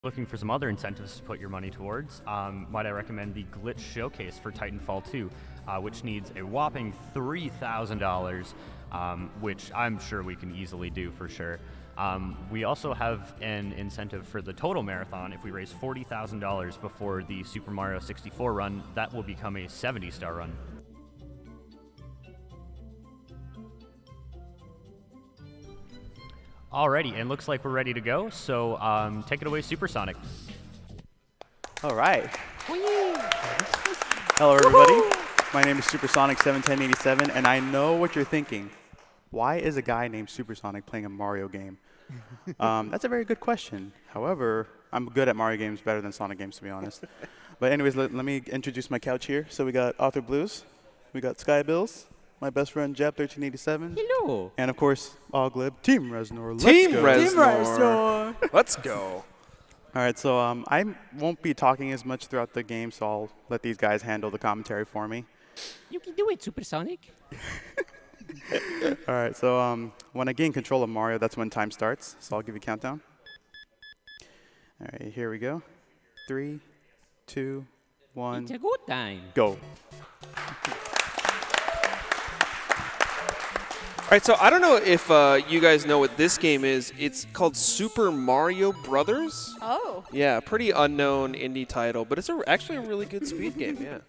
Looking for some other incentives to put your money towards, might I recommend the Glitch Showcase for Titanfall 2, which needs a whopping $3,000, which I'm sure we can easily do for sure. We also have an incentive for the total marathon. If we raise $40,000 before the Super Mario 64 run, that will become a 70-star run. Alrighty, and looks like we're ready to go, so take it away, Supersonic. All right. Hello, everybody. My name is SuperSonic71087, and I know what you're thinking. Why is a guy named Supersonic playing a Mario game? That's a very good question. However, I'm good at Mario games better than Sonic games, to be honest. But anyways, let me introduce my couch here. So we got Author Blues, we got Sky Bills, my best friend Jab1387. Hello. And of course, All Glib, Team Reznor. Team Let's go. Reznor. Let's go. All right, so I won't be talking as much throughout the game, so I'll let these guys handle the commentary for me. You can do it, Supersonic. All right, so when I gain control of Mario, that's when time starts. So I'll give you a countdown. All right, here we go. 3, 2, 1. It's a good time. Go. All right, so I don't know if you guys know what this game is. It's called Super Mario Brothers. Oh. Yeah, pretty unknown indie title, but it's actually a really good speed game, yeah.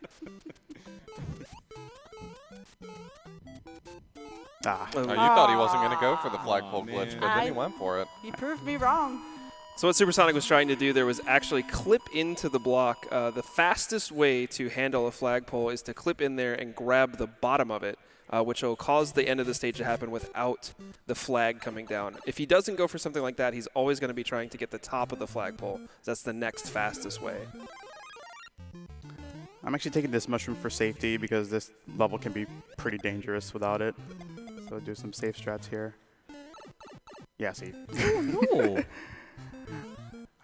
Oh, you thought he wasn't going to go for the flagpole glitch, but then he went for it. He proved me wrong. So what Supersonic was trying to do there was actually clip into the block. The fastest way to handle a flagpole is to clip in there and grab the bottom of it, which will cause the end of the stage to happen without the flag coming down. If he doesn't go for something like that, he's always going to be trying to get the top of the flagpole. That's the next fastest way. I'm actually taking this mushroom for safety because this level can be pretty dangerous without it. So I'll do some safe strats here. Yeah, see. Oh, no.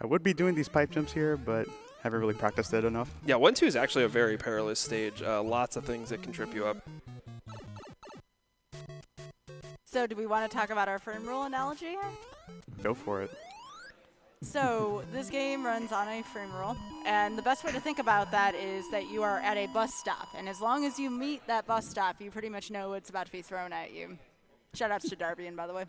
I would be doing these pipe jumps here, but haven't really practiced it enough. Yeah, 1-2 is actually a very perilous stage. Lots of things that can trip you up. So do we want to talk about our frame rule analogy here? Go for it. So this game runs on a frame rule, and the best way to think about that is that you are at a bus stop, and as long as you meet that bus stop, you pretty much know what's about to be thrown at you. Shoutouts to Darbian, by the way.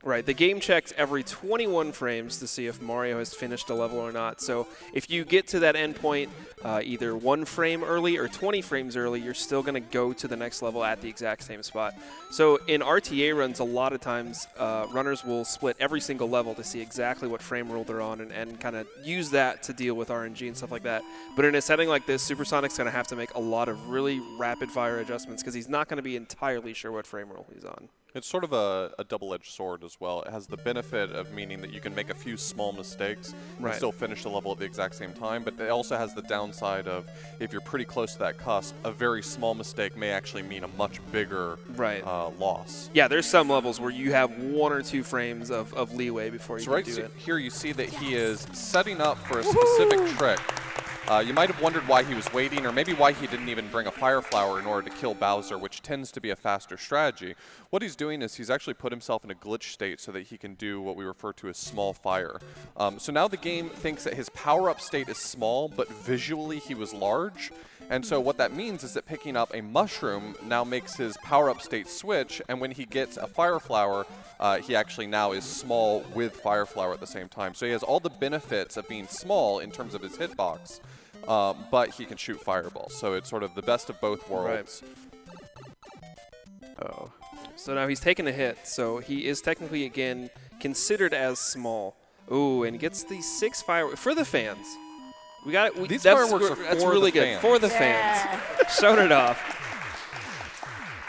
Right, the game checks every 21 frames to see if Mario has finished a level or not. So if you get to that end point either 1 frame early or 20 frames early, you're still going to go to the next level at the exact same spot. So in RTA runs, a lot of times runners will split every single level to see exactly what frame rule they're on and kind of use that to deal with RNG and stuff like that. But in a setting like this, Supersonic's going to have to make a lot of really rapid-fire adjustments because he's not going to be entirely sure what frame rule he's on. It's sort of a double-edged sword as well. It has the benefit of meaning that you can make a few small mistakes and still finish the level at the exact same time, but it also has the downside of if you're pretty close to that cusp, a very small mistake may actually mean a much bigger loss. Yeah, there's some levels where you have 1 or 2 frames of leeway before you can do it. Here you see that he is setting up for a specific trick. You might have wondered why he was waiting, or maybe why he didn't even bring a Fire Flower in order to kill Bowser, which tends to be a faster strategy. What he's doing is he's actually put himself in a glitch state so that he can do what we refer to as small fire. So now the game thinks that his power-up state is small, but visually he was large. And so what that means is that picking up a mushroom now makes his power-up state switch, and when he gets a Fire Flower, he actually now is small with Fire Flower at the same time. So he has all the benefits of being small in terms of his hitbox, but he can shoot fireballs. So it's sort of the best of both worlds. Right. Oh. So now he's taken a hit, so he is technically, again, considered as small. Ooh, and gets the 6 fireworks for the fans. We got it. These fireworks are that's for really the good. fans. For the fans. Showed it off.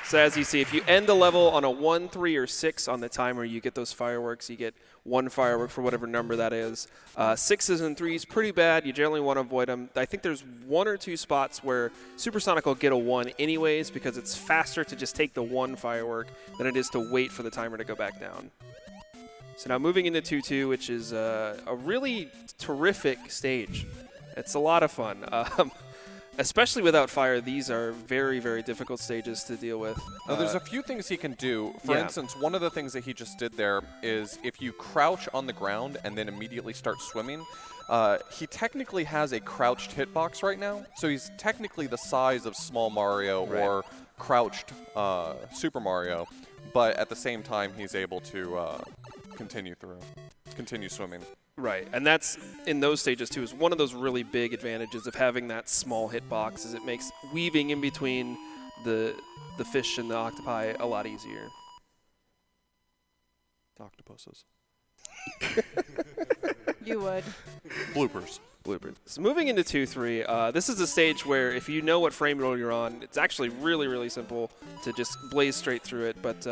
So as you see, if you end the level on a 1, 3, or 6 on the timer, you get those fireworks. You get 1 firework for whatever number that is. 6s and 3s, pretty bad. You generally want to avoid them. I think there's 1 or 2 spots where Supersonic will get a 1 anyways because it's faster to just take the 1 firework than it is to wait for the timer to go back down. So now moving into 2-2, which is a really terrific stage. It's a lot of fun. especially without fire, these are very, very difficult stages to deal with. Now, there's a few things he can do. For yeah. instance, one of the things that he just did there is if you crouch on the ground and then immediately start swimming, he technically has a crouched hitbox right now. So he's technically the size of Small Mario or crouched Super Mario. But at the same time, he's able to continue swimming. Right, and that's, in those stages too, is one of those really big advantages of having that small hitbox, is it makes weaving in between the fish and the octopi a lot easier. Octopuses. You would. Bloopers. So moving into 2-3, this is a stage where if you know what frame roll you're on, it's actually really, really simple to just blaze straight through it, but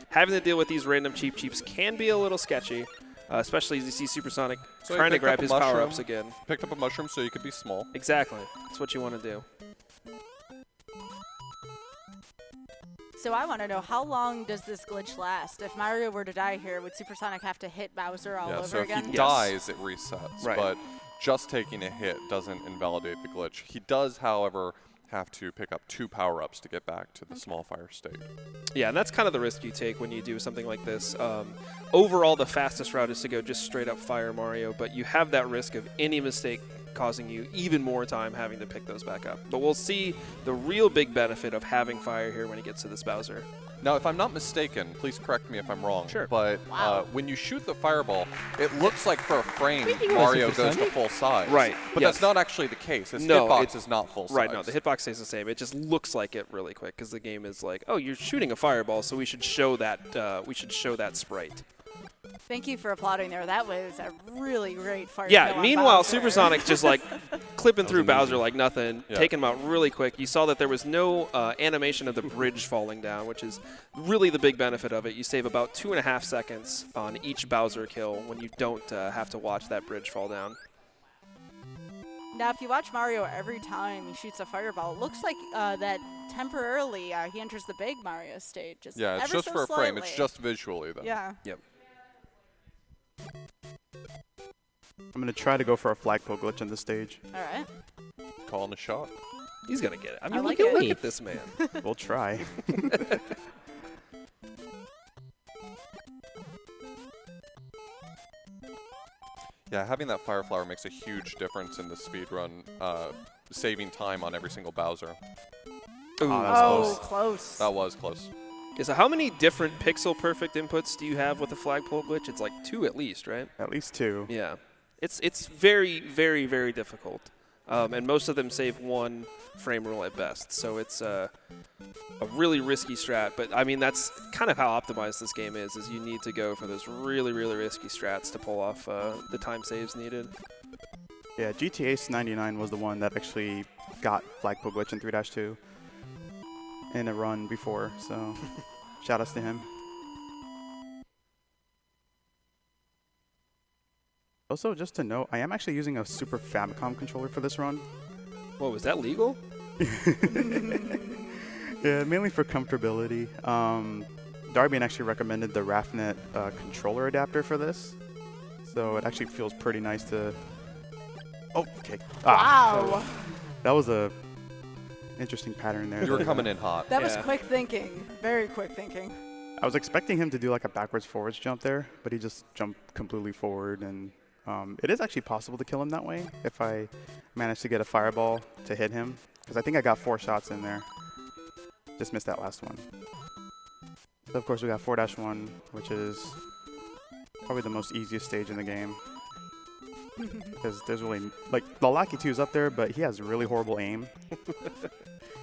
having to deal with these random cheeps can be a little sketchy. Especially as you see Supersonic trying to grab his power-ups again. Picked up a mushroom so you could be small. Exactly. That's what you want to do. So I want to know, how long does this glitch last? If Mario were to die here, would Supersonic have to hit Bowser all over so again? if he dies, it resets. Right. But just taking a hit doesn't invalidate the glitch. He does, however, have to pick up 2 power-ups to get back to the small fire state. Yeah, and that's kind of the risk you take when you do something like this. Overall, the fastest route is to go just straight up Fire Mario, but you have that risk of any mistake causing you even more time having to pick those back up. But we'll see the real big benefit of having fire here when he gets to this Bowser. Now, if I'm not mistaken, please correct me if I'm wrong, Sure. but when you shoot the fireball, it looks like for a frame Mario goes to full size. Right, But yes. that's not actually the case. His No, hitbox is not full size. Right, no, the hitbox stays the same. It just looks like it really quick because the game is like, oh, you're shooting a fireball, so we should show that sprite. Thank you for applauding there. That was a really great fire. Yeah, kill on meanwhile, Bowser. Supersonic just like clipping through amazing. Bowser like nothing, Yeah. taking him out really quick. You saw that there was no animation of the bridge falling down, which is really the big benefit of it. You save about 2.5 seconds on each Bowser kill when you don't have to watch that bridge fall down. Now, if you watch Mario every time he shoots a fireball, it looks like that temporarily he enters the big Mario stage. Just Yeah, it's ever just so for a frame. It's slightly. just visually, though. Yeah. Yep. I'm going to try to go for a flagpole glitch on this stage. All right. Calling a shot. He's gonna get it. I mean, like look it. at this man. We'll try. Yeah, having that fire flower makes a huge difference in the speed run, saving time on every single Bowser. Ooh. Oh, that was Oh, close. close. That was close. Yeah, so how many different pixel perfect inputs do you have with the flagpole glitch? It's like 2 at least, right? At least 2. Yeah. It's very, very, very difficult. And most of them save 1 frame rule at best. So it's a really risky strat. But, I mean, that's kind of how optimized this game is you need to go for those really, really risky strats to pull off the time saves needed. Yeah, GTA 99 was the one that actually got flagpole glitch in 3-2 in a run before, so shout outs to him. Also, just to note, I am actually using a Super Famicom controller for this run. Whoa, was that legal? Yeah, mainly for comfortability. Darbian actually recommended the Raphnet controller adapter for this, so it actually feels pretty nice to... Oh, okay. Wow. That was a interesting pattern there. You were coming in hot. That was Yeah. quick thinking. Very quick thinking. I was expecting him to do like a backwards-forwards jump there, but he just jumped completely forward, and it is actually possible to kill him that way if I manage to get a fireball to hit him, because I think I got 4 shots in there. Just missed that last one. So of course we got 4-1, which is probably the most easiest stage in the game. Because there's really, like, the Lucky 2 is up there, but he has really horrible aim.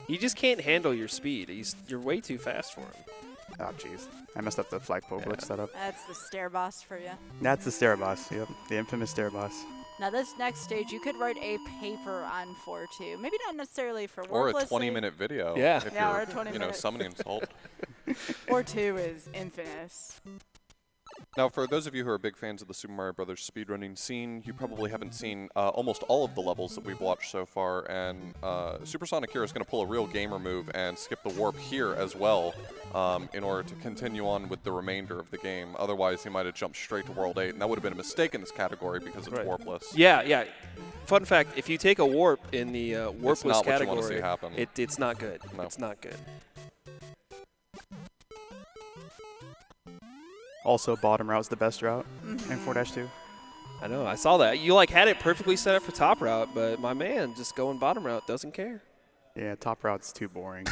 You just can't handle your speed. You're way too fast for him. Oh, jeez. I messed up the flagpole glitch setup. That's the stair boss for you. That's the stair boss, yep. The infamous stair boss. Now, this next stage, you could write a paper on 4-2. Maybe not necessarily for Or a Warpless. 20-minute video. Yeah. If Yeah, you're, or a 20 minute. summoning Salt. 4-2 is infamous. Now, for those of you who are big fans of the Super Mario Brothers speedrunning scene, you probably haven't seen almost all of the levels that we've watched so far, and Supersonic here is going to pull a real gamer move and skip the warp here as well in order to continue on with the remainder of the game. Otherwise, he might have jumped straight to World 8, and that would have been a mistake in this category because it's Right. warpless. Yeah. fun fact, if you take a warp in the warpless not what you wanna category, see happen. it's not good. No. It's not good. Also, bottom route's the best route in 4-2. I know. I saw that. You had it perfectly set up for top route, but my man just going bottom route doesn't care. Yeah, top route's too boring.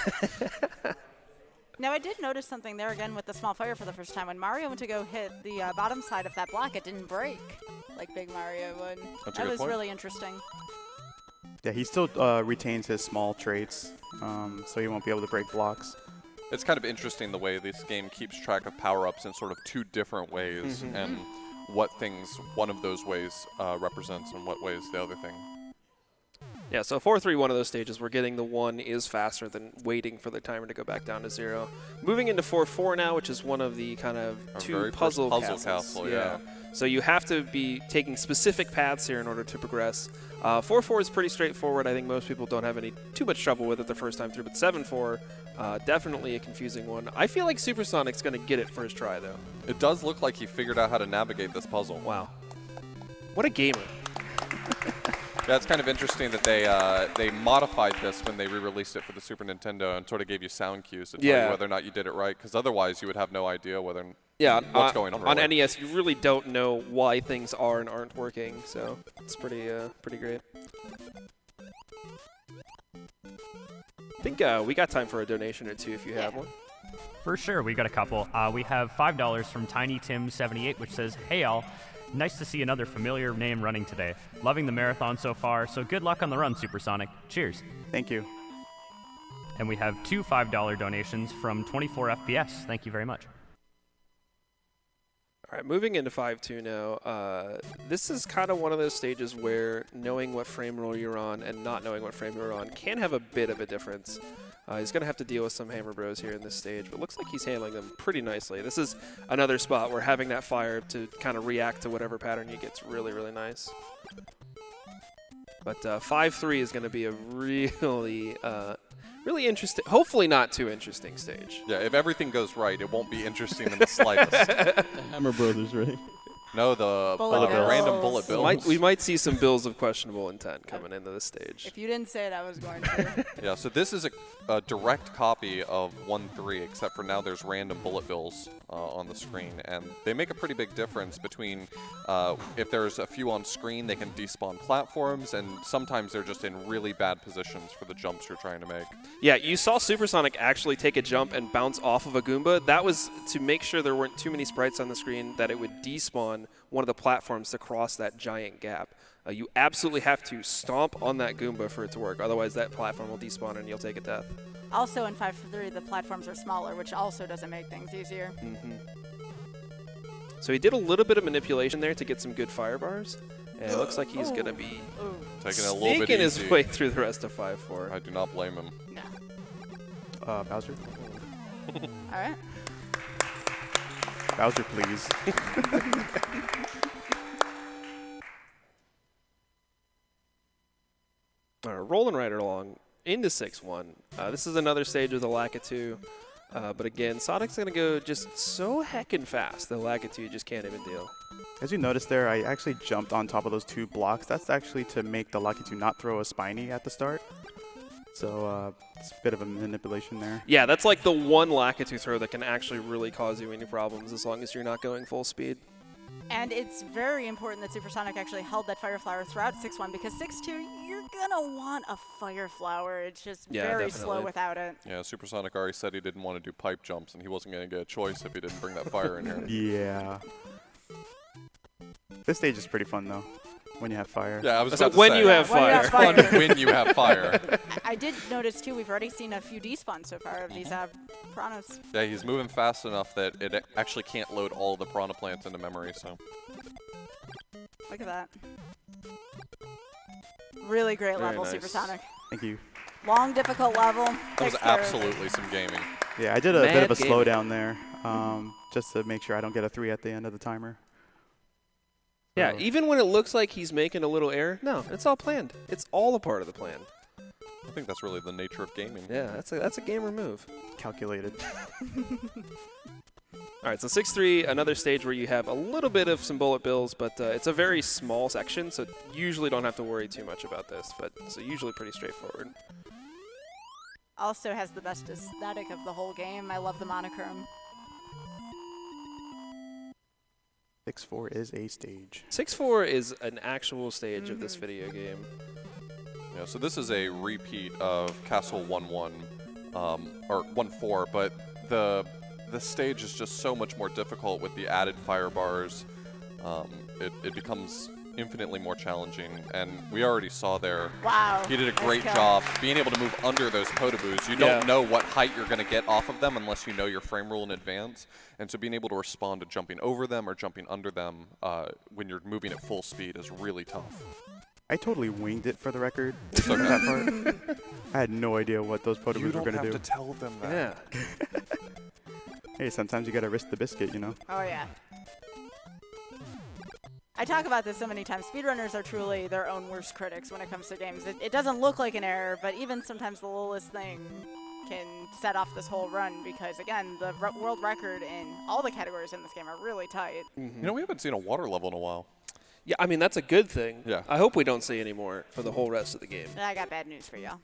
Now, I did notice something there again with the small fire for the first time. When Mario went to go hit the bottom side of that block, it didn't break like Big Mario would. That's a That good was point. really interesting. Yeah, he still retains his small traits, so he won't be able to break blocks. It's kind of interesting the way this game keeps track of power-ups in sort of two different ways, and what things one of those ways represents and what ways the other thing. Yeah, so 4-3, one of those stages, we're getting the 1 is faster than waiting for the timer to go back down to 0. Moving into 4-4 now, which is one of the kind of Our two very first puzzle puzzle castles. castle, yeah. So you have to be taking specific paths here in order to progress. 4-4 is pretty straightforward. I think most people don't have too much trouble with it the first time through, but 7-4, definitely a confusing one. I feel like SuperSonic's going to get it first try, though. It does look like he figured out how to navigate this puzzle. Wow. What a gamer. Yeah, it's kind of interesting that they modified this when they re-released it for the Super Nintendo and sort of gave you sound cues to tell you whether or not you did it right, because otherwise you would have no idea whether what's going on. On really. NES, you really don't know why things are and aren't working, so it's pretty great. I think we got time for a donation or two if you have one. For sure, we got a couple. We have $5 from TinyTim78, which says, "Hey all, nice to see another familiar name running today. Loving the marathon so far, so good luck on the run, Supersonic. Cheers." Thank you. And we have two $5 donations from 24FPS. Thank you very much. All right, moving into 5-2 now. This is kind of one of those stages where knowing what frame roll you're on and not knowing what frame you're on can have a bit of a difference. He's going to have to deal with some Hammer Bros here in this stage, but looks like he's handling them pretty nicely. This is another spot where having that fire to kind of react to whatever pattern you get's really, really nice. But 5-3 is going to be a really, really interesting, hopefully not too interesting stage. Yeah, if everything goes right, it won't be interesting in the slightest. Hammer Brothers, right? No, the Bullet bills. random bullet bills. We might see some bills of questionable intent coming into this stage. If you didn't say it, I was going to. Yeah, so this is a direct copy of 1-3, except for now there's random bullet bills on the screen, and they make a pretty big difference between if there's a few on screen, they can despawn platforms, and sometimes they're just in really bad positions for the jumps you're trying to make. Yeah, you saw Supersonic actually take a jump and bounce off of a Goomba. That was to make sure there weren't too many sprites on the screen that it would despawn one of the platforms to cross that giant gap. You absolutely have to stomp on that Goomba for it to work. Otherwise, that platform will despawn and you'll take a death. Also, in 5-3, the platforms are smaller, which also doesn't make things easier. So he did a little bit of manipulation there to get some good fire bars. And it looks like he's going to be Ooh. Taking it a little bit sneaking his easy. way through the rest of 5-4. I do not blame him. No. Bowser? All right. Bowser, please. All right, rolling right along into 6-1. This is another stage with a Lakitu. But again, Sonic's going to go just so heckin' fast. The Lakitu just can't even deal. As you noticed there, I actually jumped on top of those two blocks. That's actually to make the Lakitu not throw a spiny at the start. So it's a bit of a manipulation there. Yeah, that's like the one Lakitu throw that can actually really cause you any problems as long as you're not going full speed. And it's very important that Supersonic actually held that Fire Flower throughout 6-1 because 6-2, you're going to want a Fire Flower. It's just very slow definitely. without it. Yeah, Supersonic already said he didn't want to do pipe jumps, and he wasn't going to get a choice if he didn't bring that fire in here. Yeah. This stage is pretty fun, though, when you have fire. Yeah, I was So about to when say, you have When you fire. have fire. when you have fire. I did notice, too, we've already seen a few despawns so far of these piranhas. Yeah, he's moving fast enough that it actually can't load all the piranha plants into memory, so. Look at that. Really great Very level, nice. Supersonic. Thank you. Long, difficult level. That was Takes care of it. absolutely some gaming. Yeah, I did a bit of a Mad gaming. slowdown there, just to make sure I don't get a 3 at the end of the timer. Yeah, So- even when it looks like he's making a little error, no, it's all planned. It's all a part of the plan. I think that's really the nature of gaming. Yeah, that's a gamer move. Calculated. All right, so 6-3, another stage where you have a little bit of some bullet bills, but it's a very small section, so usually don't have to worry too much about this, but it's usually pretty straightforward. Also has the best aesthetic of the whole game. I love the monochrome. 6-4 is a stage. 6-4 is an actual stage of this video game. Yeah, so this is a repeat of Castle 1-1, or 1-4, but the stage is just so much more difficult with the added fire bars. It becomes infinitely more challenging, and we already saw there. Wow. He did a nice great kill. job being able to move under those potaboos. You don't know what height you're going to get off of them unless you know your frame rule in advance, and so being able to respond to jumping over them or jumping under them when you're moving at full speed is really tough. I totally winged it for the record. It's okay. That part. I had no idea what those potaboos were going to do. tell them that. Yeah. Hey, sometimes you got to risk the biscuit, you know? Oh, yeah. I talk about this so many times. Speedrunners are truly their own worst critics when it comes to games. It doesn't look like an error, but even sometimes the littlest thing can set off this whole run because, again, the world record in all the categories in this game are really tight. You know, we haven't seen a water level in a while. Yeah, I mean, that's a good thing. Yeah. I hope we don't see any more for the whole rest of the game. I got bad news for y'all.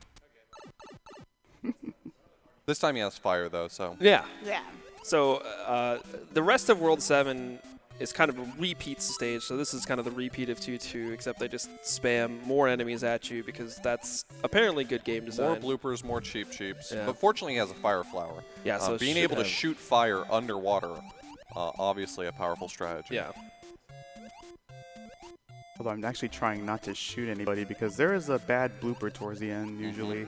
This time he has fire, though, so. Yeah. Yeah. So the rest of World 7 is kind of a repeat stage. So this is kind of the repeat of 2-2, except they just spam more enemies at you because that's apparently good game design. More bloopers, more cheeps. Yeah. But fortunately, he has a fire flower. Yeah, so being should able to have- shoot fire underwater, obviously a powerful strategy. Yeah. Although I'm actually trying not to shoot anybody because there is a bad blooper towards the end, usually.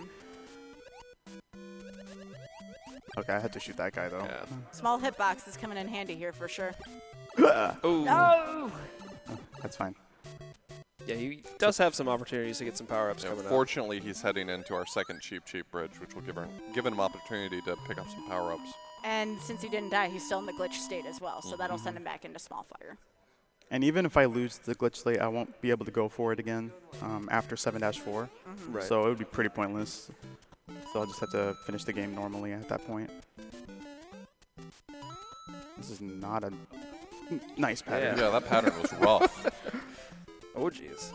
Okay, I had to shoot that guy, though. Yeah. Small hitbox is coming in handy here for sure. Oh. No! That's fine. Yeah, he does have some opportunities to get some power-ups coming up. Fortunately, he's heading into our second cheap bridge, which will give him opportunity to pick up some power-ups. And since he didn't die, he's still in the glitch state as well, so that'll send him back into small fire. And even if I lose the glitch slate, I won't be able to go for it again after 7-4. Right. So it would be pretty pointless. So I'll just have to finish the game normally at that point. This is not a nice pattern. Yeah, that pattern was rough. Oh, jeez.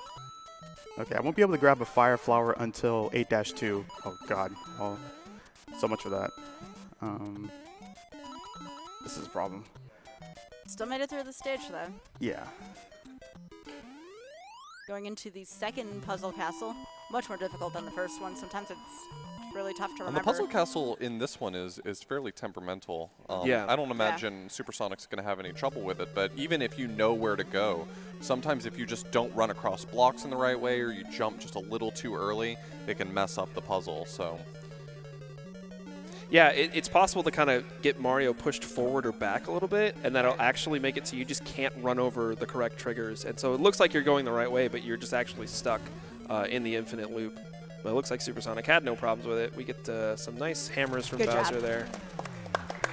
Okay, I won't be able to grab a fire flower until 8-2. Oh, God. Well, so much for that. This is a problem. Still made it through the stage, though. Yeah. Going into the second puzzle castle, much more difficult than the first one. Sometimes it's really tough to And remember. the puzzle castle in this one is fairly temperamental. Yeah. I don't imagine SuperSonic's going to have any trouble with it, but even if you know where to go, sometimes if you just don't run across blocks in the right way or you jump just a little too early, it can mess up the puzzle. So. Yeah, it's possible to kind of get Mario pushed forward or back a little bit, and that'll actually make it so you just can't run over the correct triggers. And so it looks like you're going the right way, but you're just actually stuck in the infinite loop. But it looks like Supersonic had no problems with it. We get some nice hammers from Good Bowser job. there.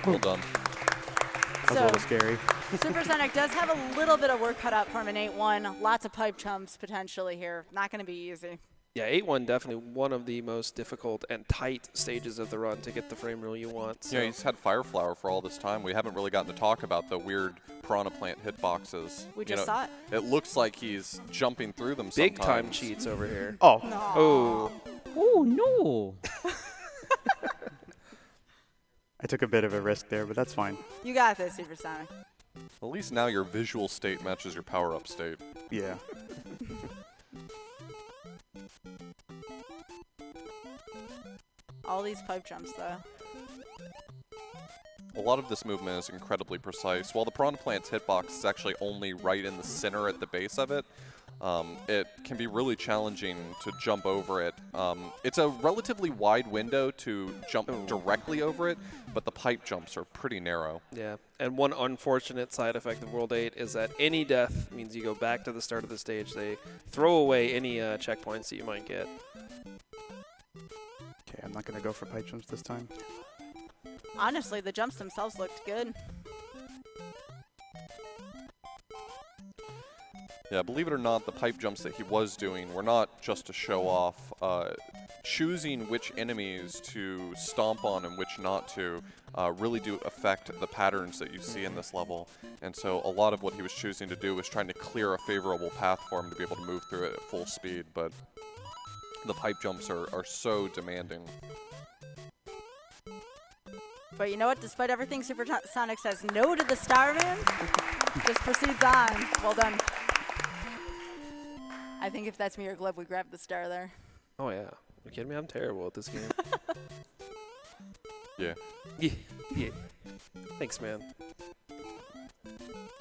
Well done. That was a So- little scary. Supersonic does have a little bit of work cut out for him in 8-1. Lots of pipe jumps potentially here. Not going to be easy. Yeah, 8-1 definitely one of the most difficult and tight stages of the run to get the frame rule you want. So. Yeah, he's had Fire Flower for all this time. We haven't really gotten to talk about the weird Piranha Plant hitboxes. We just saw it. It looks like he's jumping through them Big sometimes. time cheats over here. Oh, Oh, Oh, no. I took a bit of a risk there, but that's fine. You got this, Supersonic. At least now your visual state matches your power-up state. Yeah. All these pipe jumps, though. A lot of this movement is incredibly precise. While the Piranha Plant's hitbox is actually only right in the center at the base of it, it can be really challenging to jump over it. It's a relatively wide window to jump directly over it, but the pipe jumps are pretty narrow. yeah. And one unfortunate side effect of World 8 is that any death means you go back to the start of the stage. They throw away any checkpoints that you might get. Okay, I'm not going to go for pipe jumps this time. Honestly, the jumps themselves looked good. Yeah, believe it or not, the pipe jumps that he was doing were not just to show off. Choosing which enemies to stomp on and which not to really do affect the patterns that you see in this level. And so a lot of what he was choosing to do was trying to clear a favorable path for him to be able to move through it at full speed. But the pipe jumps are so demanding. But you know what? Despite everything, SuperSonic says no to the star man. Just proceeds on. Well done. I think if that's me or Gleb, we grab the star there. Oh, yeah. You kidding me? I'm terrible at this game. Yeah. Yeah. Thanks, man. All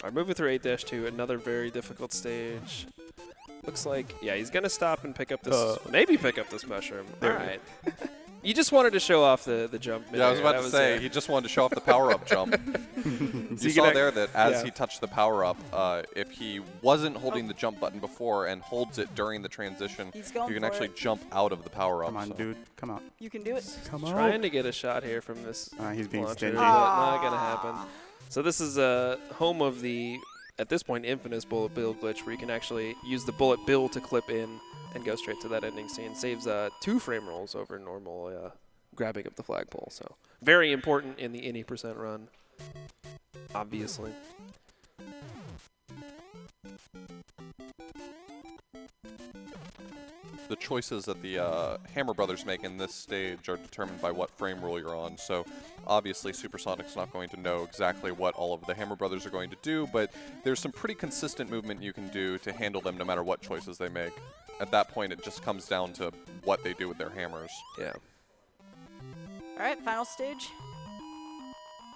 right, moving through 8-2, another very difficult stage. Looks like, yeah, he's going to stop and pick up this, maybe pick up this mushroom. All right. You just wanted to show off the jump. Yeah, I was about to say, he just wanted to show off the power-up jump. You saw there that as he touched the power-up, if he wasn't holding the jump button before and holds it during the transition, you can actually jump out of the power-up. Come on, dude. Come on. You can do it. Come on. Trying to get a shot here from this He's being launcher, stingy. but not going to happen. So this is home of the, at this point, infamous bullet bill glitch, where you can actually use the bullet bill to clip in and go straight to that ending scene. Saves 2 frame rolls over normal grabbing of the flagpole. So very important in the any % run, obviously. The choices that the Hammer Brothers make in this stage are determined by what frame rule you're on. So obviously SuperSonic's not going to know exactly what all of the Hammer Brothers are going to do, but there's some pretty consistent movement you can do to handle them no matter what choices they make. At that point, it just comes down to what they do with their hammers. Yeah. All right, final stage.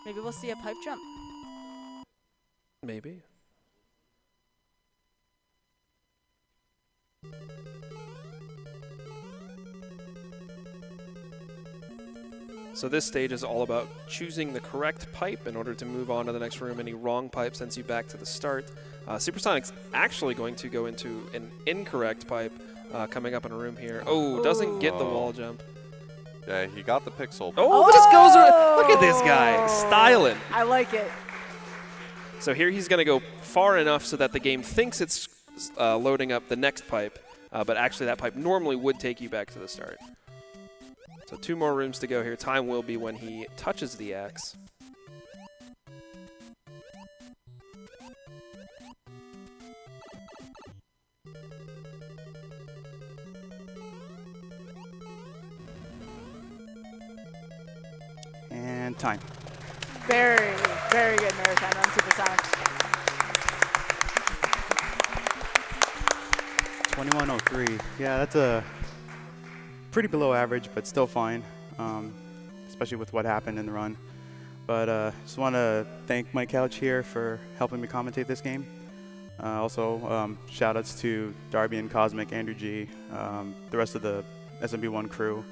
Maybe we'll see a pipe jump. Maybe. So this stage is all about choosing the correct pipe in order to move on to the next room. Any wrong pipe sends you back to the start. SuperSonic's actually going to go into an incorrect pipe coming up in a room here. Oh, doesn't get the wall jump. Yeah, he got the pixel. Oh, just goes around. Look at this guy, styling. I like it. So here he's going to go far enough so that the game thinks it's loading up the next pipe, but actually that pipe normally would take you back to the start. So 2 more rooms to go here. Time will be when he touches the axe. And time. Very, very good marathon on SuperSonic. 21:03. Yeah, that's a pretty below average, but still fine, especially with what happened in the run. But just want to thank Mike Couch here for helping me commentate this game. Also, shout outs to Darby and Cosmic, Andrew G, the rest of the SMB1 crew,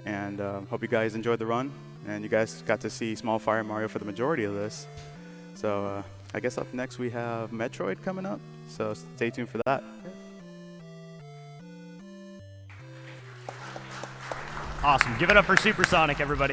and hope you guys enjoyed the run. And you guys got to see Small Fire Mario for the majority of this. So I guess up next we have Metroid coming up, so stay tuned for that. Awesome. Give it up for SuperSonic, everybody.